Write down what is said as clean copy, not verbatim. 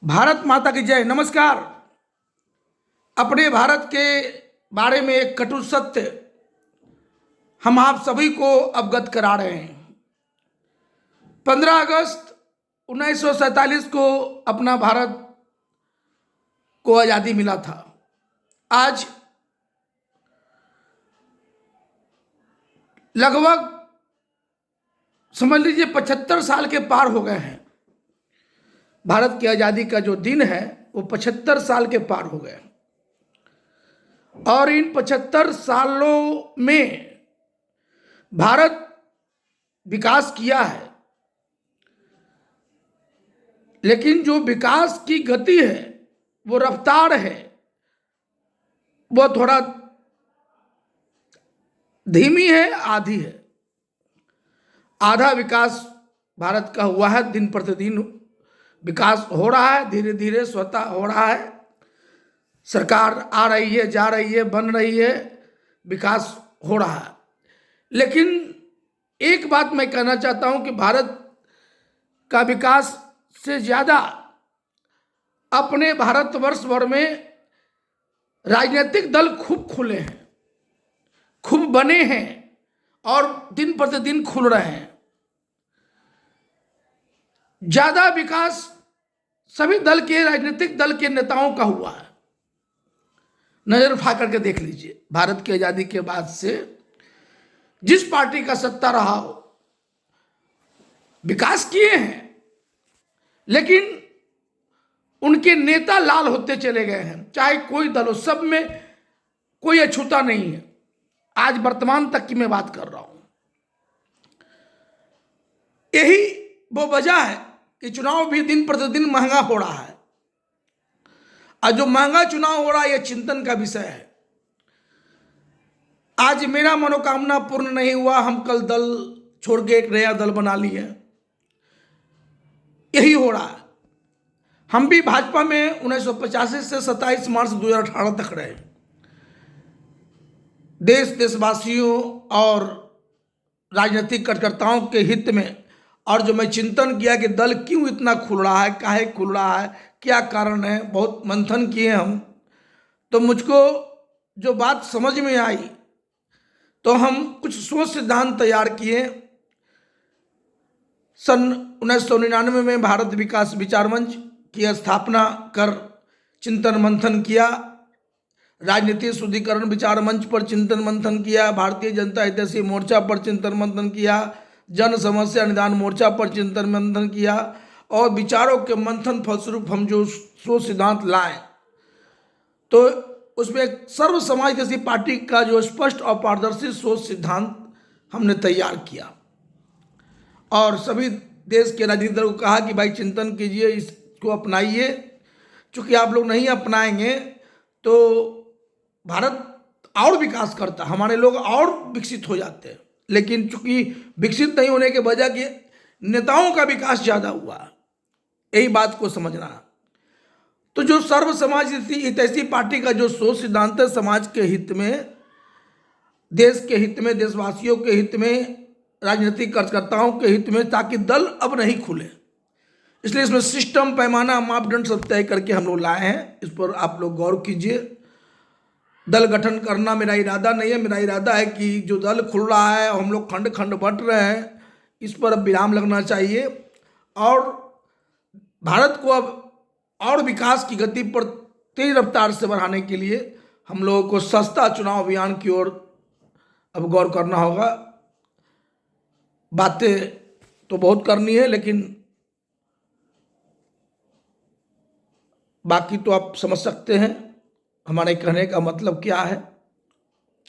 भारत माता की जय। नमस्कार। अपने भारत के बारे में एक कटु सत्य हम आप सभी को अवगत करा रहे हैं। 15 अगस्त 1947 को अपना भारत को आज़ादी मिला था। आज लगभग समझ लीजिए 75 साल के पार हो गए हैं। भारत की आज़ादी का जो दिन है वो 75 साल के पार हो गए और इन 75 सालों में भारत विकास किया है, लेकिन जो विकास की गति है, वो रफ्तार है, वो थोड़ा धीमी है, आधी है। आधा विकास भारत का हुआ है, दिन प्रतिदिन विकास हो रहा है, धीरे धीरे स्वतः हो रहा है। सरकार आ रही है, जा रही है, बन रही है, विकास हो रहा है। लेकिन एक बात मैं कहना चाहता हूं कि भारत का विकास से ज्यादा अपने भारतवर्ष भर में राजनीतिक दल खूब खुले हैं, खूब बने हैं और दिन प्रतिदिन खुल रहे हैं। ज्यादा विकास सभी दल के राजनीतिक दल के नेताओं का हुआ है। नजर उठा करके देख लीजिए, भारत की आजादी के बाद से जिस पार्टी का सत्ता रहा हो, विकास किए हैं, लेकिन उनके नेता लाल होते चले गए हैं। चाहे कोई दल हो, सब में कोई अछूता नहीं है। आज वर्तमान तक की मैं बात कर रहा हूं। यही वो वजह है कि चुनाव भी दिन प्रतिदिन महंगा हो रहा है। और जो महंगा चुनाव हो रहा है, यह चिंतन का विषय है। आज मेरा मनोकामना पूर्ण नहीं हुआ, हम कल दल छोड़ के एक नया दल बना लिए। यही हो रहा है। हम भी भाजपा में 1985 से 27 मार्च 2018 तक रहे। देशवासियों और राजनीतिक कार्यकर्ताओं के हित में, और जो मैं चिंतन किया कि दल क्यों इतना खुल रहा है, काहे खुल रहा है, क्या कारण है, बहुत मंथन किए हम। तो मुझको जो बात समझ में आई, तो हम कुछ सोच सिद्धांत तैयार किए। सन 1999 में भारत विकास विचार मंच की स्थापना कर चिंतन मंथन किया। राजनीति शुद्धिकरण विचार मंच पर चिंतन मंथन किया। भारतीय जनता हितैषी मोर्चा पर चिंतन मंथन किया। जन समस्या निदान मोर्चा पर चिंतन मंथन किया। और विचारों के मंथन फलस्वरूप हम जो सोच सिद्धांत लाए, तो उसमें एक सर्व समाज जैसी पार्टी का जो स्पष्ट और पारदर्शी सोच सिद्धांत हमने तैयार किया। और सभी देश के राजनीतिक दलों को कहा कि भाई चिंतन कीजिए, इसको अपनाइए। चूंकि आप लोग नहीं अपनाएंगे तो भारत और विकास करता, हमारे लोग और विकसित हो जाते हैं। लेकिन चूंकि विकसित नहीं होने के वजह के नेताओं का विकास ज्यादा हुआ, यही बात को समझना। तो जो सर्व समाज हितैषी पार्टी का जो सोच सिद्धांत है, समाज के हित में, देश के हित में, देशवासियों के हित में, राजनीतिक कार्यकर्ताओं के हित में, ताकि दल अब नहीं खुले, इसलिए इसमें सिस्टम, पैमाना, मापदंड सब तय करके हम लोग लाए हैं। इस पर आप लोग गौर कीजिए। दल गठन करना मेरा इरादा नहीं है। मेरा इरादा है कि जो दल खुल रहा है, हम लोग खंड खंड बंट रहे हैं, इस पर अब विराम लगना चाहिए। और भारत को अब और विकास की गति पर तेज रफ्तार से बढ़ाने के लिए हम लोगों को सस्ता चुनाव अभियान की ओर अब गौर करना होगा। बातें तो बहुत करनी है, लेकिन बाकी तो आप समझ सकते हैं हमारे कहने का मतलब क्या है।